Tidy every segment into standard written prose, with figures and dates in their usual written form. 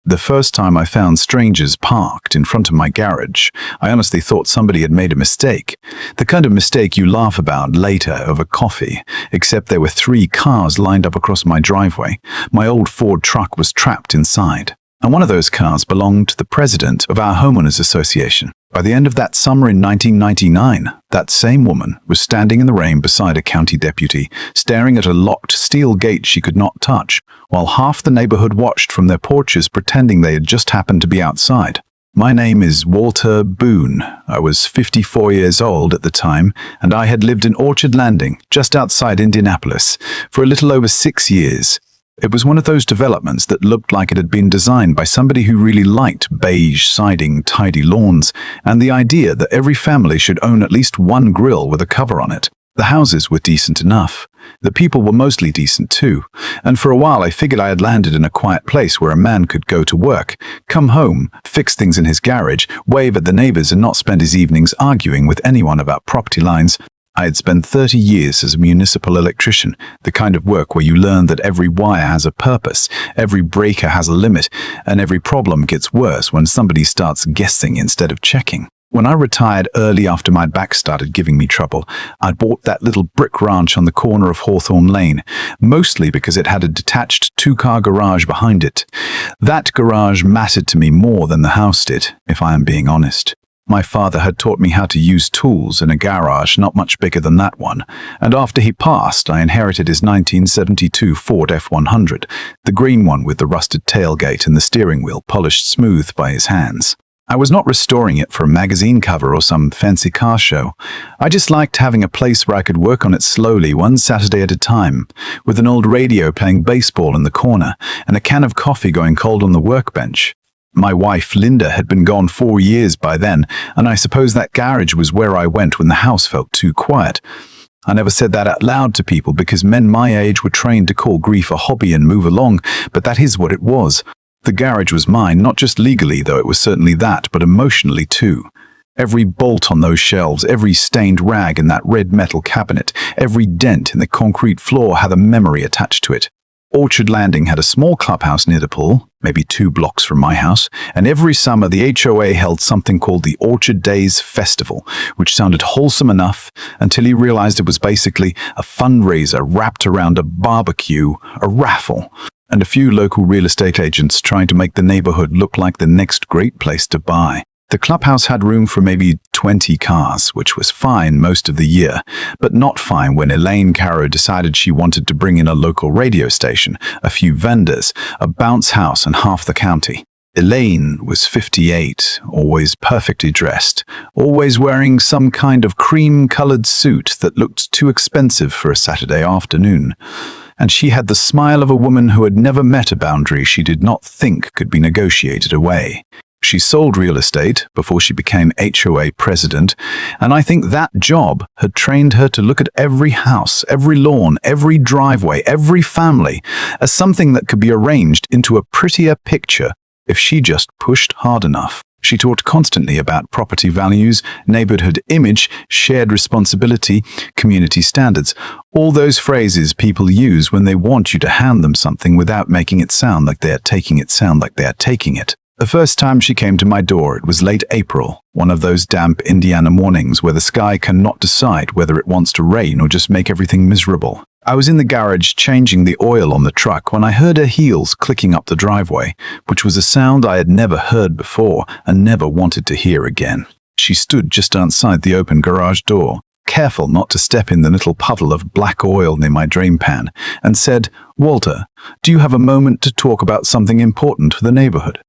The first time I found strangers parked in front of my garage, I honestly thought somebody had made a mistake. The kind of mistake you laugh about later over coffee, except there were 3 cars lined up across my driveway. My old Ford truck was trapped inside, and one of those cars belonged to the president of our homeowners association. By the end of that summer in 1999, that same woman was standing in the rain beside a county deputy, staring at a locked steel gate she could not touch, while half the neighborhood watched from their porches pretending they had just happened to be outside. My name is Walter Boone. I was 54 years old at the time, and I had lived in Orchard Landing, just outside Indianapolis, for a little over 6 years. It was one of those developments that looked like it had been designed by somebody who really liked beige siding, tidy lawns, and the idea that every family should own at least one grill with a cover on it. The houses were decent enough. The people were mostly decent too, and for a while I figured I had landed in a quiet place where a man could go to work, come home, fix things in his garage, wave at the neighbors, and not spend his evenings arguing with anyone about property lines. I had spent 30 years as a municipal electrician, the kind of work where you learn that every wire has a purpose, every breaker has a limit, and every problem gets worse when somebody starts guessing instead of checking. When I retired early after my back started giving me trouble, I'd bought that little brick ranch on the corner of Hawthorne Lane, mostly because it had a detached 2-car garage behind it. That garage mattered to me more than the house did, if I am being honest. My father had taught me how to use tools in a garage not much bigger than that one, and after he passed, I inherited his 1972 Ford F100, the green one with the rusted tailgate and the steering wheel polished smooth by his hands. I was not restoring it for a magazine cover or some fancy car show. I just liked having a place where I could work on it slowly, one Saturday at a time, with an old radio playing baseball in the corner and a can of coffee going cold on the workbench. My wife, Linda, had been gone 4 years by then, and I suppose that garage was where I went when the house felt too quiet. I never said that out loud to people because men my age were trained to call grief a hobby and move along, but that is what it was. The garage was mine, not just legally, though it was certainly that, but emotionally too. Every bolt on those shelves, every stained rag in that red metal cabinet, every dent in the concrete floor had a memory attached to it. Orchard Landing had a small clubhouse near the pool, maybe 2 blocks from my house, and every summer the HOA held something called the Orchard Days Festival, which sounded wholesome enough until you realized it was basically a fundraiser wrapped around a barbecue, a raffle, and a few local real estate agents trying to make the neighborhood look like the next great place to buy. The clubhouse had room for maybe 20 cars, which was fine most of the year, but not fine when Elaine Caro decided she wanted to bring in a local radio station, a few vendors, a bounce house, and half the county. Elaine was 58, always perfectly dressed, always wearing some kind of cream-colored suit that looked too expensive for a Saturday afternoon. And she had the smile of a woman who had never met a boundary she did not think could be negotiated away. She sold real estate before she became HOA president, and I think that job had trained her to look at every house, every lawn, every driveway, every family as something that could be arranged into a prettier picture if she just pushed hard enough. She taught constantly about property values, neighborhood image, shared responsibility, community standards, all those phrases people use when they want you to hand them something without making it sound like they are taking it. The first time she came to my door, it was late April, one of those damp Indiana mornings where the sky cannot decide whether it wants to rain or just make everything miserable. I was in the garage changing the oil on the truck when I heard her heels clicking up the driveway, which was a sound I had never heard before and never wanted to hear again. She stood just outside the open garage door, careful not to step in the little puddle of black oil near my drain pan, and said, "Walter, do you have a moment to talk about something important for the neighborhood?"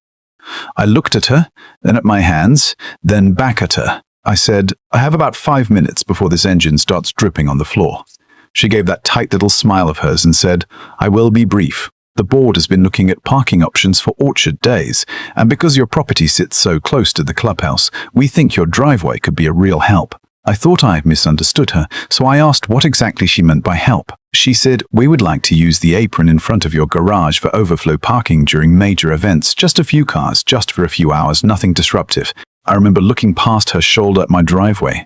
I looked at her, then at my hands, then back at her. I said, "I have about 5 minutes before this engine starts dripping on the floor." She gave that tight little smile of hers and said, "I will be brief. The board has been looking at parking options for Orchard Days, and because your property sits so close to the clubhouse, we think your driveway could be a real help." I thought I had misunderstood her, so I asked what exactly she meant by help. She said, "We would like to use the apron in front of your garage for overflow parking during major events, just a few cars, just for a few hours, nothing disruptive." I remember looking past her shoulder at my driveway,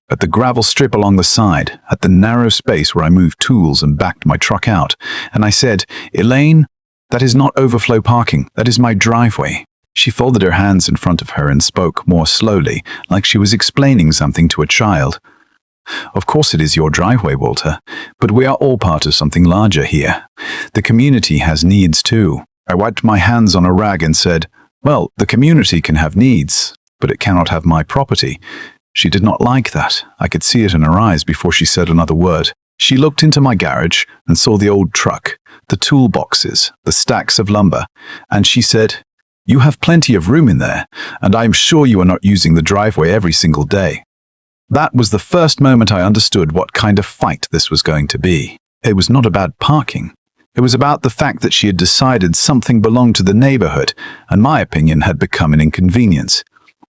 at the gravel strip along the side, at the narrow space where I moved tools and backed my truck out, and I said, "Elaine, "That is not overflow parking. That is my driveway." She folded her hands in front of her and spoke more slowly, like she was explaining something to a child. "Of course it is your driveway, Walter, but we are all part of something larger here. The community has needs too." I wiped my hands on a rag and said, "Well, the community can have needs, but it cannot have my property." She did not like that. I could see it in her eyes before she said another word. She looked into my garage and saw the old truck, the toolboxes, the stacks of lumber, and she said, "You have plenty of room in there, and I am sure you are not using the driveway every single day." That was the first moment I understood what kind of fight this was going to be. It was not about parking. It was about the fact that she had decided something belonged to the neighborhood, and my opinion had become an inconvenience.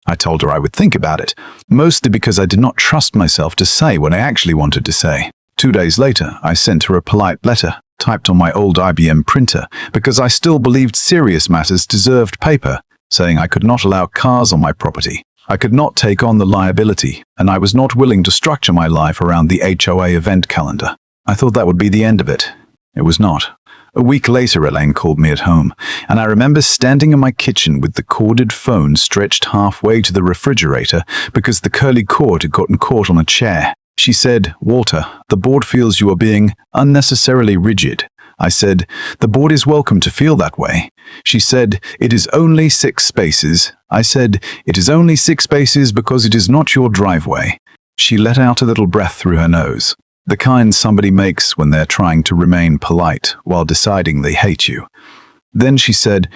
I told her I would think about it, mostly because I did not trust myself to say what I actually wanted to say. 2 days later, I sent her a polite letter, typed on my old IBM printer, because I still believed serious matters deserved paper, saying I could not allow cars on my property. I could not take on the liability, and I was not willing to structure my life around the HOA event calendar. I thought that would be the end of it. It was not. A week later, Elaine called me at home, and I remember standing in my kitchen with the corded phone stretched halfway to the refrigerator because the curly cord had gotten caught on a chair. She said, "Walter, the board feels you are being unnecessarily rigid." I said, "The board is welcome to feel that way." She said, "It is only 6 spaces. I said, "It is only 6 spaces because it is not your driveway." She let out a little breath through her nose, the kind somebody makes when they're trying to remain polite while deciding they hate you. Then she said,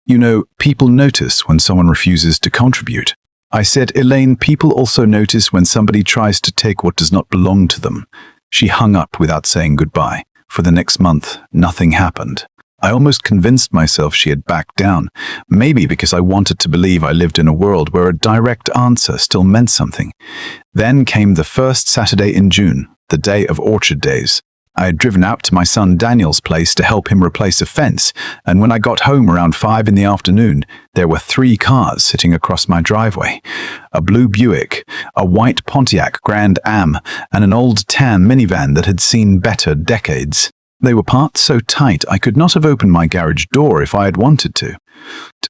"You know, people notice when someone refuses to contribute." I said, "Elaine, people also notice when somebody tries to take what does not belong to them." She hung up without saying goodbye. For the next month, nothing happened. I almost convinced myself she had backed down, maybe because I wanted to believe I lived in a world where a direct answer still meant something. Then came the first Saturday in June, the day of Orchard Days. I had driven out to my son Daniel's place to help him replace a fence, and when I got home around 5 in the afternoon, there were 3 cars sitting across my driveway. A blue Buick, a white Pontiac Grand Am, and an old tan minivan that had seen better decades. They were parked so tight I could not have opened my garage door if I had wanted to.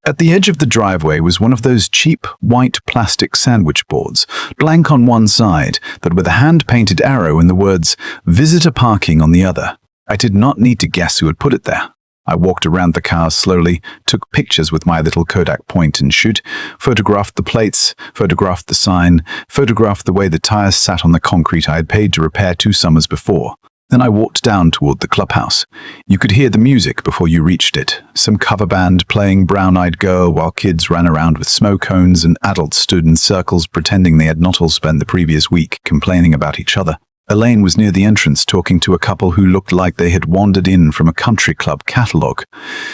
At the edge of the driveway was one of those cheap white plastic sandwich boards, blank on one side, but with a hand-painted arrow and the words "Visitor Parking" on the other. I did not need to guess who had put it there. I walked around the cars slowly, took pictures with my little Kodak point and shoot, photographed the plates, photographed the sign, photographed the way the tires sat on the concrete I had paid to repair 2 summers before. Then I walked down toward the clubhouse. You could hear the music before you reached it. Some cover band playing Brown Eyed Girl while kids ran around with smoke cones and adults stood in circles pretending they had not all spent the previous week complaining about each other. Elaine was near the entrance talking to a couple who looked like they had wandered in from a country club catalogue.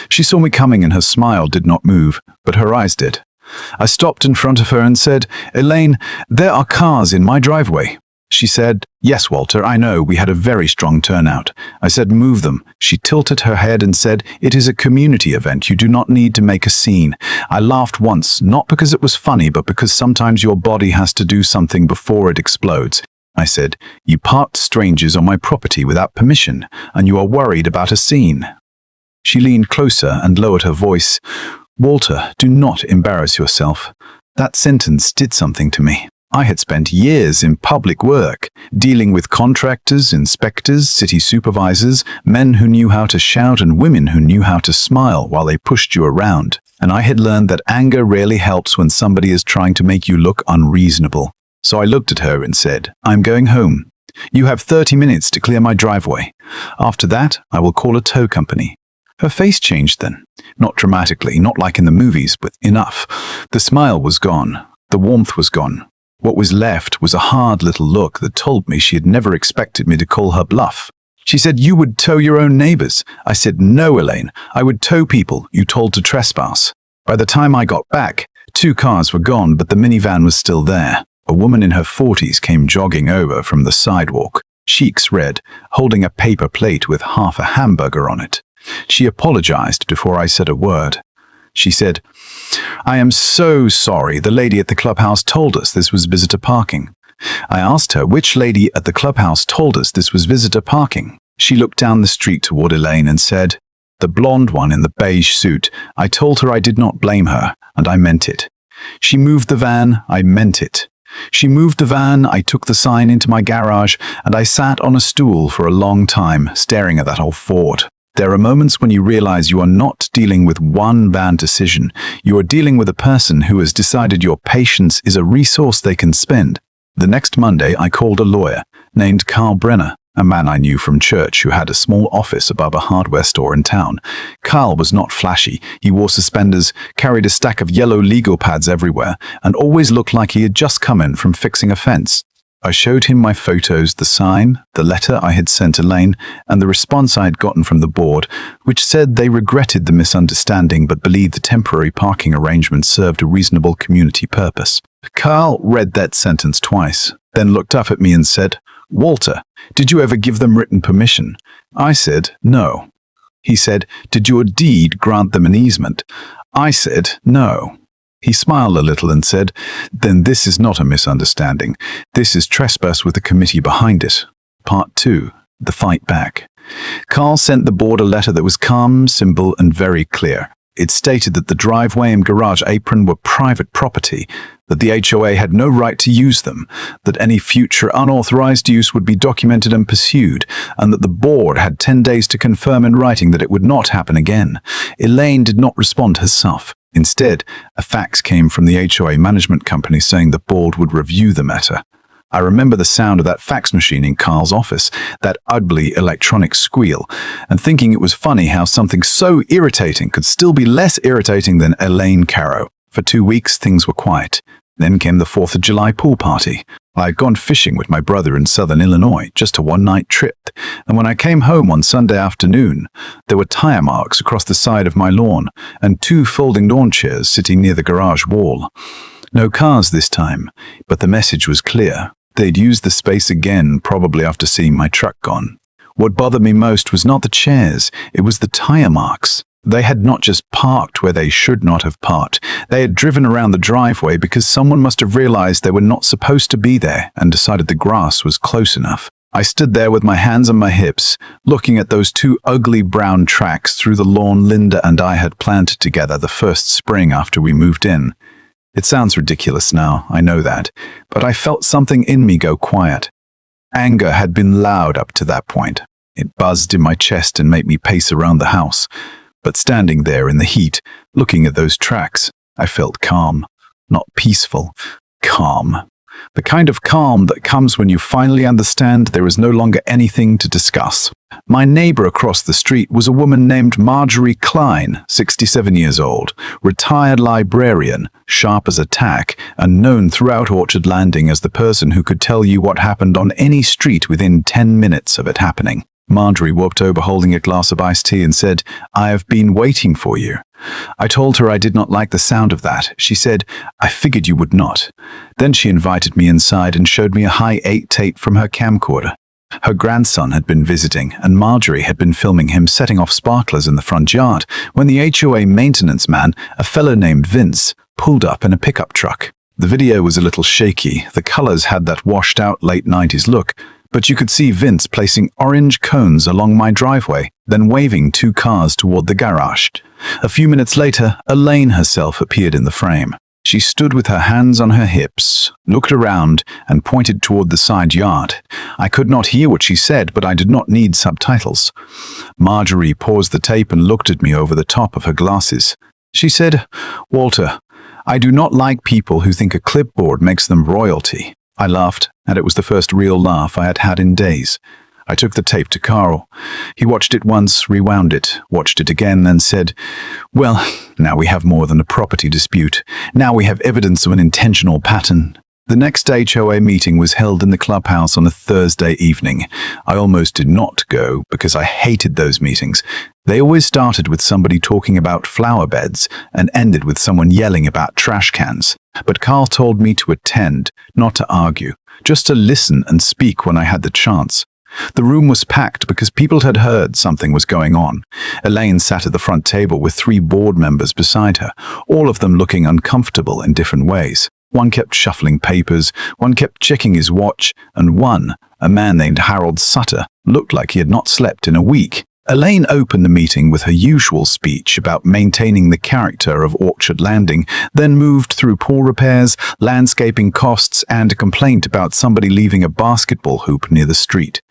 She saw me coming and her smile did not move, but her eyes did. I stopped in front of her and said, "Elaine, there are cars in my driveway." She said, "Yes, Walter, I know, we had a very strong turnout." I said, "Move them." She tilted her head and said, "It is a community event. You do not need to make a scene." I laughed once, not because it was funny, but because sometimes your body has to do something before it explodes. I said, "You parked strangers on my property without permission, and you are worried about a scene." She leaned closer and lowered her voice. "Walter, do not embarrass yourself." That sentence did something to me. I had spent years in public work, dealing with contractors, inspectors, city supervisors, men who knew how to shout and women who knew how to smile while they pushed you around. And I had learned that anger rarely helps when somebody is trying to make you look unreasonable. So I looked at her and said, "I'm going home. You have 30 minutes to clear my driveway. After that, I will call a tow company." Her face changed then. Not dramatically, not like in the movies, but enough. The smile was gone. The warmth was gone. What was left was a hard little look that told me she had never expected me to call her bluff. She said, "You would tow your own neighbors." I said, "No, Elaine, I would tow people you told to trespass." By the time I got back, 2 cars were gone, but the minivan was still there. A woman in her 40s came jogging over from the sidewalk, cheeks red, holding a paper plate with half a hamburger on it. She apologized before I said a word. She said, "I am so sorry. The lady at the clubhouse told us this was visitor parking." I asked her which lady at the clubhouse told us this was visitor parking. She looked down the street toward Elaine and said, The blonde one in the beige suit. I told her I did not blame her, and I meant it. She moved the van. I meant it. She moved the van. I took the sign into my garage, and I sat on a stool for a long time, staring at that old Ford. There are moments when you realize you are not dealing with one bad decision. You are dealing with a person who has decided your patience is a resource they can spend. The next Monday, I called a lawyer named Carl Brenner, a man I knew from church who had a small office above a hardware store in town. Carl was not flashy. He wore suspenders, carried a stack of yellow legal pads everywhere, and always looked like he had just come in from fixing a fence. I showed him my photos, the sign, the letter I had sent Elaine, and the response I had gotten from the board, which said they regretted the misunderstanding but believed the temporary parking arrangement served a reasonable community purpose. Carl read that sentence twice, then looked up at me and said, "Walter, did you ever give them written permission?" I said, "No." He said, "Did your deed grant them an easement?" I said, "No." He smiled a little and said, "Then this is not a misunderstanding. This is trespass with a committee behind it." Part 2. The Fight Back. Carl sent the board a letter that was calm, simple, and very clear. It stated that the driveway and garage apron were private property, that the HOA had no right to use them, that any future unauthorized use would be documented and pursued, and that the board had 10 days to confirm in writing that it would not happen again. Elaine did not respond herself. Instead, a fax came from the HOA management company saying the board would review the matter. I remember the sound of that fax machine in Carl's office, that ugly electronic squeal, and thinking it was funny how something so irritating could still be less irritating than Elaine Caro. For 2 weeks, things were quiet. Then came the 4th of July pool party. I had gone fishing with my brother in southern Illinois, just a one-night trip, and when I came home on Sunday afternoon, there were tire marks across the side of my lawn and 2 folding lawn chairs sitting near the garage wall. No cars this time, but the message was clear. They'd used the space again, probably after seeing my truck gone. What bothered me most was not the chairs, it was the tire marks. They had not just parked where they should not have parked. They had driven around the driveway because someone must have realized they were not supposed to be there and decided the grass was close enough. I stood there with my hands on my hips, looking at those 2 ugly brown tracks through the lawn Linda and I had planted together the first spring after we moved in. It sounds ridiculous now, I know that, but I felt something in me go quiet. Anger had been loud up to that point. It buzzed in my chest and made me pace around the house. But standing there in the heat, looking at those tracks, I felt calm. Not peaceful, calm. The kind of calm that comes when you finally understand there is no longer anything to discuss. My neighbor across the street was a woman named Marjorie Klein, 67 years old, retired librarian, sharp as a tack, and known throughout Orchard Landing as the person who could tell you what happened on any street within 10 minutes of it happening. Marjorie walked over holding a glass of iced tea and said, "I have been waiting for you." I told her I did not like the sound of that. She said, "I figured you would not." Then she invited me inside and showed me a high-8 tape from her camcorder. Her grandson had been visiting, and Marjorie had been filming him setting off sparklers in the front yard when the HOA maintenance man, a fellow named Vince, pulled up in a pickup truck. The video was a little shaky. The colors had that washed-out late 90s look, but you could see Vince placing orange cones along my driveway, then waving 2 cars toward the garage. A few minutes later, Elaine herself appeared in the frame. She stood with her hands on her hips, looked around, and pointed toward the side yard. I could not hear what she said, but I did not need subtitles. Marjorie paused the tape and looked at me over the top of her glasses. She said, "Walter, I do not like people who think a clipboard makes them royalty." I laughed, and it was the first real laugh I had had in days. I took the tape to Carl. He watched it once, rewound it, watched it again, and said, "Well, now we have more than a property dispute. Now we have evidence of an intentional pattern." The next HOA meeting was held in the clubhouse on a Thursday evening. I almost did not go because I hated those meetings. They always started with somebody talking about flower beds and ended with someone yelling about trash cans. But Carl told me to attend, not to argue, just to listen and speak when I had the chance. The room was packed because people had heard something was going on. Elaine sat at the front table with 3 board members beside her, all of them looking uncomfortable in different ways. One kept shuffling papers, one kept checking his watch, and one, a man named Harold Sutter, looked like he had not slept in a week. Elaine opened the meeting with her usual speech about maintaining the character of Orchard Landing, then moved through pool repairs, landscaping costs, and a complaint about somebody leaving a basketball hoop near the street.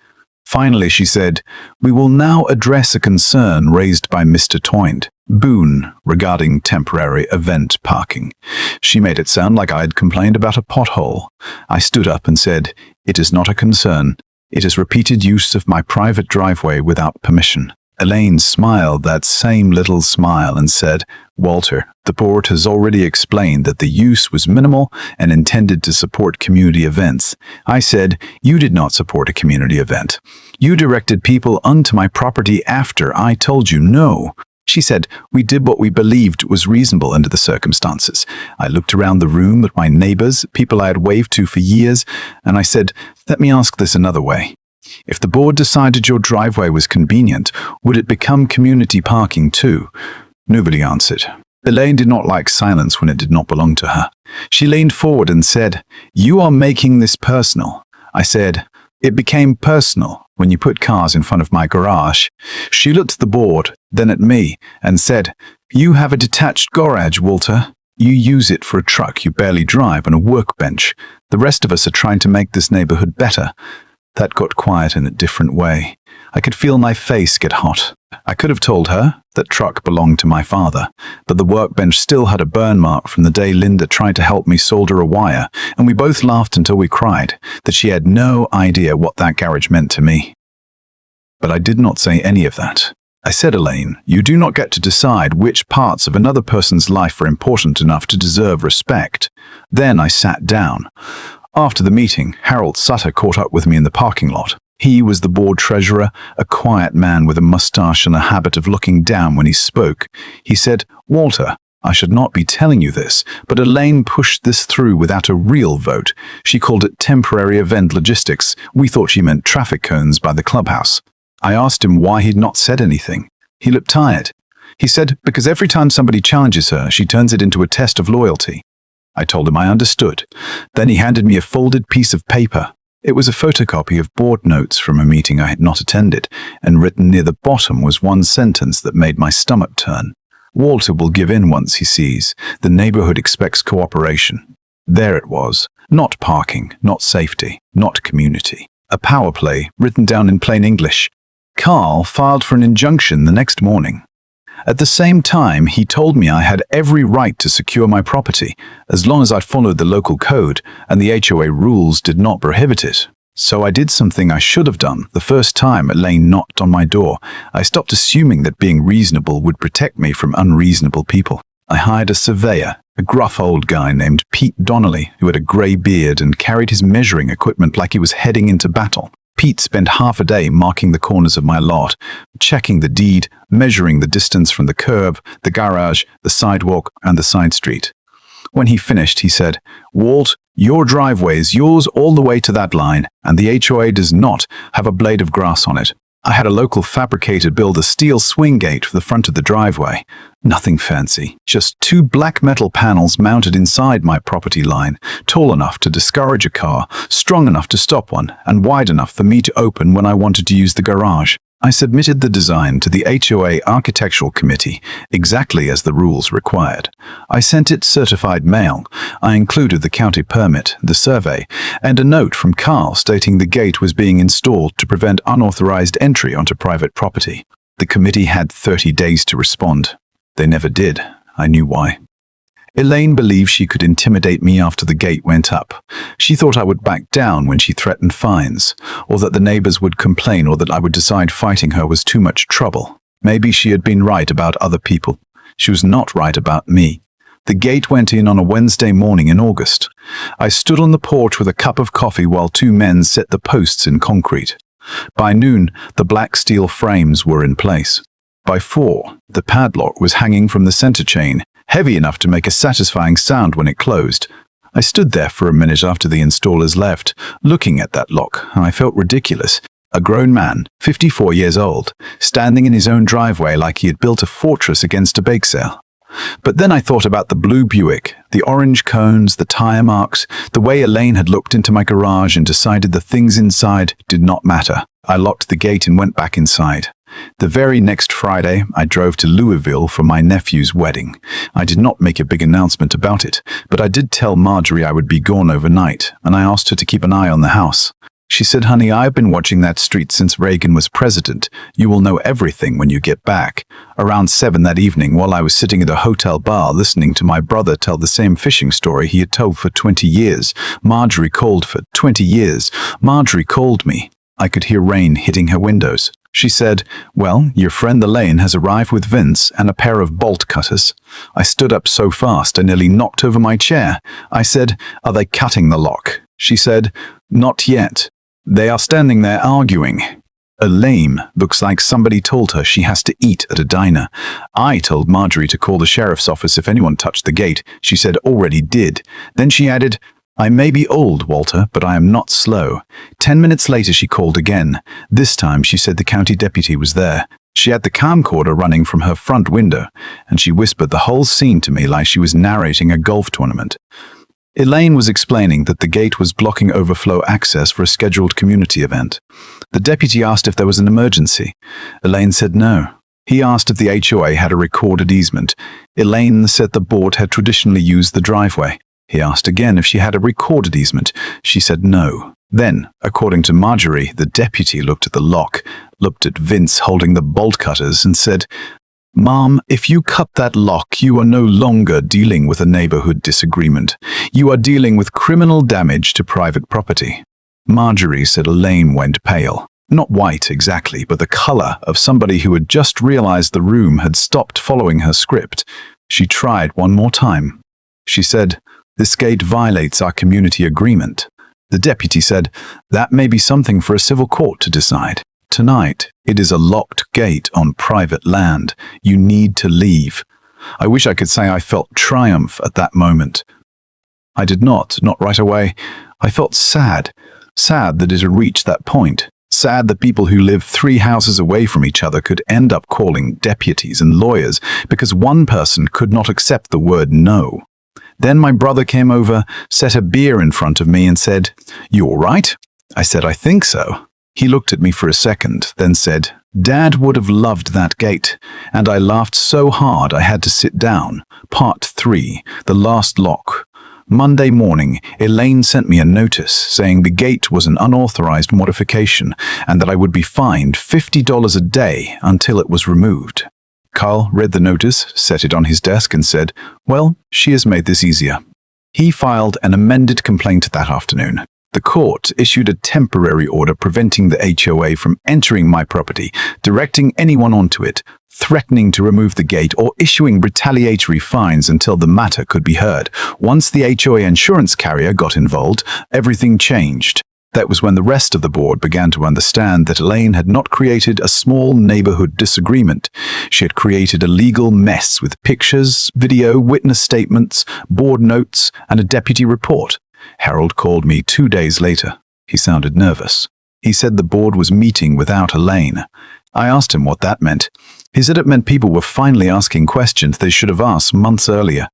Finally, she said, "We will now address a concern raised by Mr. Toyne, Boone, regarding temporary event parking." She made it sound like I had complained about a pothole. I stood up and said, "It is not a concern. It is repeated use of my private driveway without permission." Elaine smiled that same little smile and said, "Walter, the board has already explained that the use was minimal and intended to support community events." I said, "You did not support a community event. You directed people onto my property after I told you no." She said, "We did what we believed was reasonable under the circumstances." I looked around the room at my neighbors, people I had waved to for years, and I said, "Let me ask this another way. If the board decided your driveway was convenient, would it become community parking too?" Nobody answered. Elaine did not like silence when it did not belong to her. She leaned forward and said, "You are making this personal." I said, "It became personal when you put cars in front of my garage." She looked at the board, then at me, and said, "You have a detached garage, Walter. You use it for a truck you barely drive and a workbench. The rest of us are trying to make this neighborhood better." That got quiet in a different way. I could feel my face get hot. I could have told her that truck belonged to my father, but the workbench still had a burn mark from the day Linda tried to help me solder a wire, and we both laughed until we cried that she had no idea what that garage meant to me. But I did not say any of that. I said, "Elaine, you do not get to decide which parts of another person's life are important enough to deserve respect." Then I sat down. After the meeting, Harold Sutter caught up with me in the parking lot. He was the board treasurer, a quiet man with a mustache and a habit of looking down when he spoke. He said, "Walter, I should not be telling you this, but Elaine pushed this through without a real vote. She called it temporary event logistics. We thought she meant traffic cones by the clubhouse." I asked him why he'd not said anything. He looked tired. He said, "Because every time somebody challenges her, she turns it into a test of loyalty." I told him I understood. Then he handed me a folded piece of paper. It was a photocopy of board notes from a meeting I had not attended, and written near the bottom was one sentence that made my stomach turn. "Walter will give in once he sees. The neighborhood expects cooperation." There it was. Not parking, not safety, not community. A power play written down in plain English. Carl filed for an injunction the next morning. At the same time, he told me I had every right to secure my property, as long as I followed the local code, and the HOA rules did not prohibit it. So I did something I should have done the first time Elaine knocked on my door. I stopped assuming that being reasonable would protect me from unreasonable people. I hired a surveyor, a gruff old guy named Pete Donnelly, who had a grey beard and carried his measuring equipment like he was heading into battle. Pete spent half a day marking the corners of my lot, checking the deed, measuring the distance from the curb, the garage, the sidewalk, and the side street. When he finished, he said, "Walt, your driveway is yours all the way to that line, and the HOA does not have a blade of grass on it." I had a local fabricator build a steel swing gate for the front of the driveway. Nothing fancy, just 2 black metal panels mounted inside my property line, tall enough to discourage a car, strong enough to stop one, and wide enough for me to open when I wanted to use the garage. I submitted the design to the HOA Architectural Committee, exactly as the rules required. I sent it certified mail. I included the county permit, the survey, and a note from Carl stating the gate was being installed to prevent unauthorized entry onto private property. The committee had 30 days to respond. They never did. I knew why. Elaine believed she could intimidate me after the gate went up. She thought I would back down when she threatened fines, or that the neighbors would complain, or that I would decide fighting her was too much trouble. Maybe she had been right about other people. She was not right about me. The gate went in on a Wednesday morning in August. I stood on the porch with a cup of coffee while 2 men set the posts in concrete. By noon, the black steel frames were in place. By 4, the padlock was hanging from the center chain, heavy enough to make a satisfying sound when it closed. I stood there for a minute after the installers left, looking at that lock, and I felt ridiculous. A grown man, 54 years old, standing in his own driveway like he had built a fortress against a bake sale. But then I thought about the blue Buick, the orange cones, the tire marks, the way Elaine had looked into my garage and decided the things inside did not matter. I locked the gate and went back inside. The very next Friday, I drove to Louisville for my nephew's wedding. I did not make a big announcement about it, but I did tell Marjorie I would be gone overnight, and I asked her to keep an eye on the house. She said, "Honey, I've been watching that street since Reagan was president. You will know everything when you get back." Around 7 that evening, while I was sitting at a hotel bar listening to my brother tell the same fishing story he had told for 20 years, Marjorie called me. I could hear rain hitting her windows. She said, "Well, your friend Elaine has arrived with Vince and a pair of bolt cutters." I stood up so fast I nearly knocked over my chair. I said, "Are they cutting the lock?" She said, "Not yet. They are standing there arguing." Elaine looks like somebody told her she has to eat at a diner. I told Marjorie to call the sheriff's office if anyone touched the gate. She said already did. Then she added, "I may be old, Walter, but I am not slow." 10 minutes later she called again. This time she said the county deputy was there. She had the camcorder running from her front window, and she whispered the whole scene to me like she was narrating a golf tournament. Elaine was explaining that the gate was blocking overflow access for a scheduled community event. The deputy asked if there was an emergency. Elaine said no. He asked if the HOA had a recorded easement. Elaine said the board had traditionally used the driveway. He asked again if she had a recorded easement. She said no. Then, according to Marjorie, the deputy looked at the lock, looked at Vince holding the bolt cutters, and said, "Mom, if you cut that lock, you are no longer dealing with a neighborhood disagreement. You are dealing with criminal damage to private property." Marjorie said Elaine went pale. Not white exactly, but the color of somebody who had just realized the room had stopped following her script. She tried one more time. She said, "This gate violates our community agreement." The deputy said, "That may be something for a civil court to decide. Tonight, it is a locked gate on private land. You need to leave." I wish I could say I felt triumph at that moment. I did not right away. I felt sad that it had reached that point. Sad that people who live 3 houses away from each other could end up calling deputies and lawyers because one person could not accept the word no. Then my brother came over, set a beer in front of me and said, "You all right?" I said, "I think so." He looked at me for a second, then said, "Dad would have loved that gate." And I laughed so hard I had to sit down. Part 3, the last lock. Monday morning, Elaine sent me a notice saying the gate was an unauthorized modification and that I would be fined $50 a day until it was removed. Carl read the notice, set it on his desk and said, "Well, she has made this easier." He filed an amended complaint that afternoon. The court issued a temporary order preventing the HOA from entering my property, directing anyone onto it, threatening to remove the gate, or issuing retaliatory fines until the matter could be heard. Once the HOA insurance carrier got involved, everything changed. That was when the rest of the board began to understand that Elaine had not created a small neighborhood disagreement. She had created a legal mess with pictures, video, witness statements, board notes, and a deputy report. Harold called me 2 days later. He sounded nervous. He said the board was meeting without Elaine. I asked him what that meant. He said it meant people were finally asking questions they should have asked months earlier.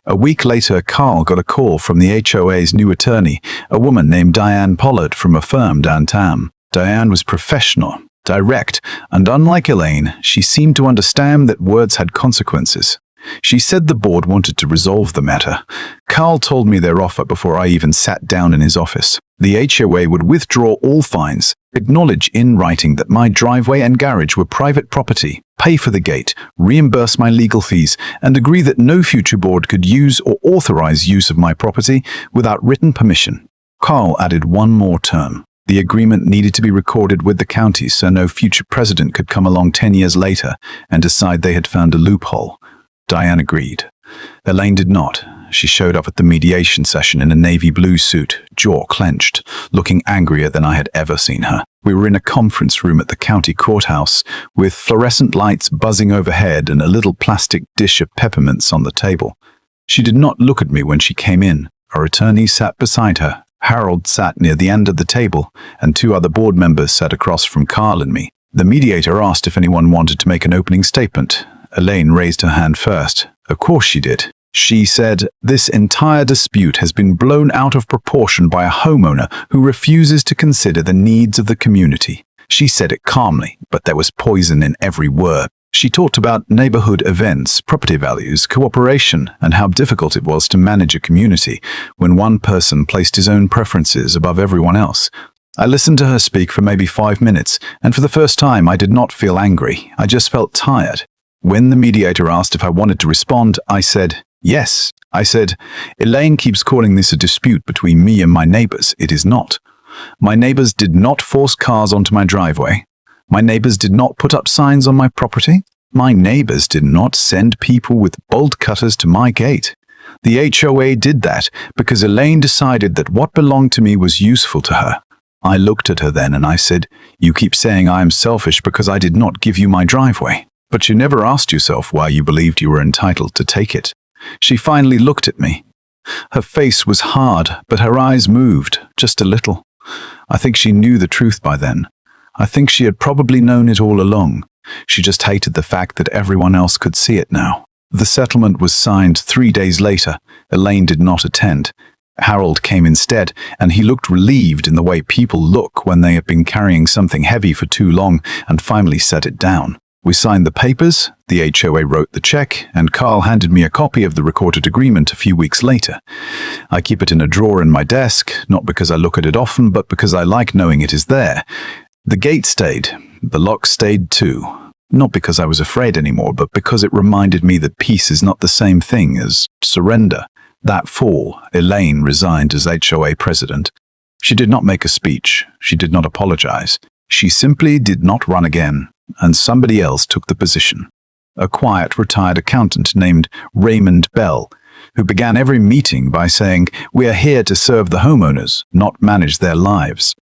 A week later, Carl got a call from the HOA's new attorney, a woman named Diane Pollard from a firm downtown. Diane was professional, direct, and unlike Elaine, she seemed to understand that words had consequences. She said the board wanted to resolve the matter. Carl told me their offer before I even sat down in his office. The HOA would withdraw all fines, acknowledge in writing that my driveway and garage were private property, pay for the gate, reimburse my legal fees, and agree that no future board could use or authorize use of my property without written permission. Carl added one more term. The agreement needed to be recorded with the county so no future president could come along 10 years later and decide they had found a loophole. Diane agreed. Elaine did not. She showed up at the mediation session in a navy blue suit, jaw clenched, looking angrier than I had ever seen her. We were in a conference room at the county courthouse, with fluorescent lights buzzing overhead and a little plastic dish of peppermints on the table. She did not look at me when she came in. Our attorney sat beside her. Harold sat near the end of the table, and 2 other board members sat across from Carl and me. The mediator asked if anyone wanted to make an opening statement. Elaine raised her hand first. Of course she did. She said, "This entire dispute has been blown out of proportion by a homeowner who refuses to consider the needs of the community." She said it calmly, but there was poison in every word. She talked about neighborhood events, property values, cooperation, and how difficult it was to manage a community when one person placed his own preferences above everyone else. I listened to her speak for maybe 5 minutes, and for the first time I did not feel angry. I just felt tired. When the mediator asked if I wanted to respond, I said, yes. I said, Elaine keeps calling this a dispute between me and my neighbors. It is not. My neighbors did not force cars onto my driveway. My neighbors did not put up signs on my property. My neighbors did not send people with bolt cutters to my gate. The HOA did that because Elaine decided that what belonged to me was useful to her. I looked at her then and I said, you keep saying I am selfish because I did not give you my driveway. But you never asked yourself why you believed you were entitled to take it. She finally looked at me. Her face was hard, but her eyes moved, just a little. I think she knew the truth by then. I think she had probably known it all along. She just hated the fact that everyone else could see it now. The settlement was signed 3 days later. Elaine did not attend. Harold came instead, and he looked relieved in the way people look when they have been carrying something heavy for too long and finally set it down. We signed the papers, the HOA wrote the check, and Carl handed me a copy of the recorded agreement a few weeks later. I keep it in a drawer in my desk, not because I look at it often, but because I like knowing it is there. The gate stayed. The lock stayed too. Not because I was afraid anymore, but because it reminded me that peace is not the same thing as surrender. That fall, Elaine resigned as HOA president. She did not make a speech. She did not apologize. She simply did not run again, and somebody else took the position. A quiet, retired accountant named Raymond Bell, who began every meeting by saying, "We are here to serve the homeowners, not manage their lives."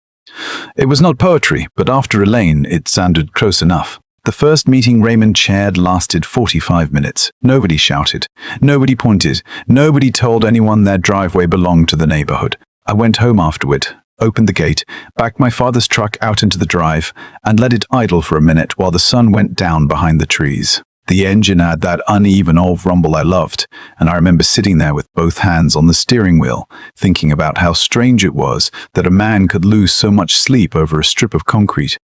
It was not poetry, but after Elaine, it sounded close enough. The first meeting Raymond chaired lasted 45 minutes. Nobody shouted. Nobody pointed. Nobody told anyone their driveway belonged to the neighborhood. I went home afterward, opened the gate, backed my father's truck out into the drive, and let it idle for a minute while the sun went down behind the trees. The engine had that uneven old rumble I loved, and I remember sitting there with both hands on the steering wheel, thinking about how strange it was that a man could lose so much sleep over a strip of concrete.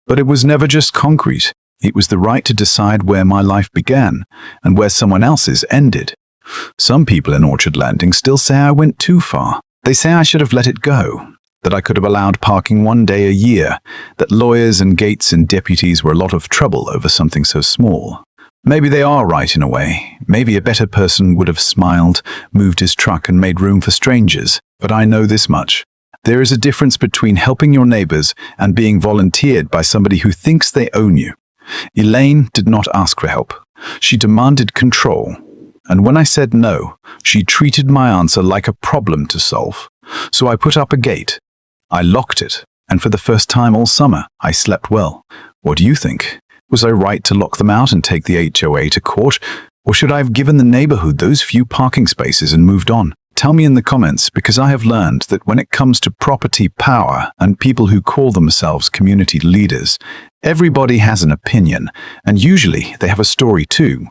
But it was never just concrete. It was the right to decide where my life began and where someone else's ended. Some people in Orchard Landing still say I went too far. They say I should have let it go, that I could have allowed parking 1 day a year, that lawyers and gates and deputies were a lot of trouble over something so small. Maybe they are right in a way. Maybe a better person would have smiled, moved his truck and made room for strangers. But I know this much. There is a difference between helping your neighbors and being volunteered by somebody who thinks they own you. Elaine did not ask for help. She demanded control. And when I said no, she treated my answer like a problem to solve. So I put up a gate. I locked it. And for the first time all summer, I slept well. What do you think? Was I right to lock them out and take the HOA to court? Or should I have given the neighborhood those few parking spaces and moved on? Tell me in the comments, because I have learned that when it comes to property power and people who call themselves community leaders, everybody has an opinion, and usually they have a story too.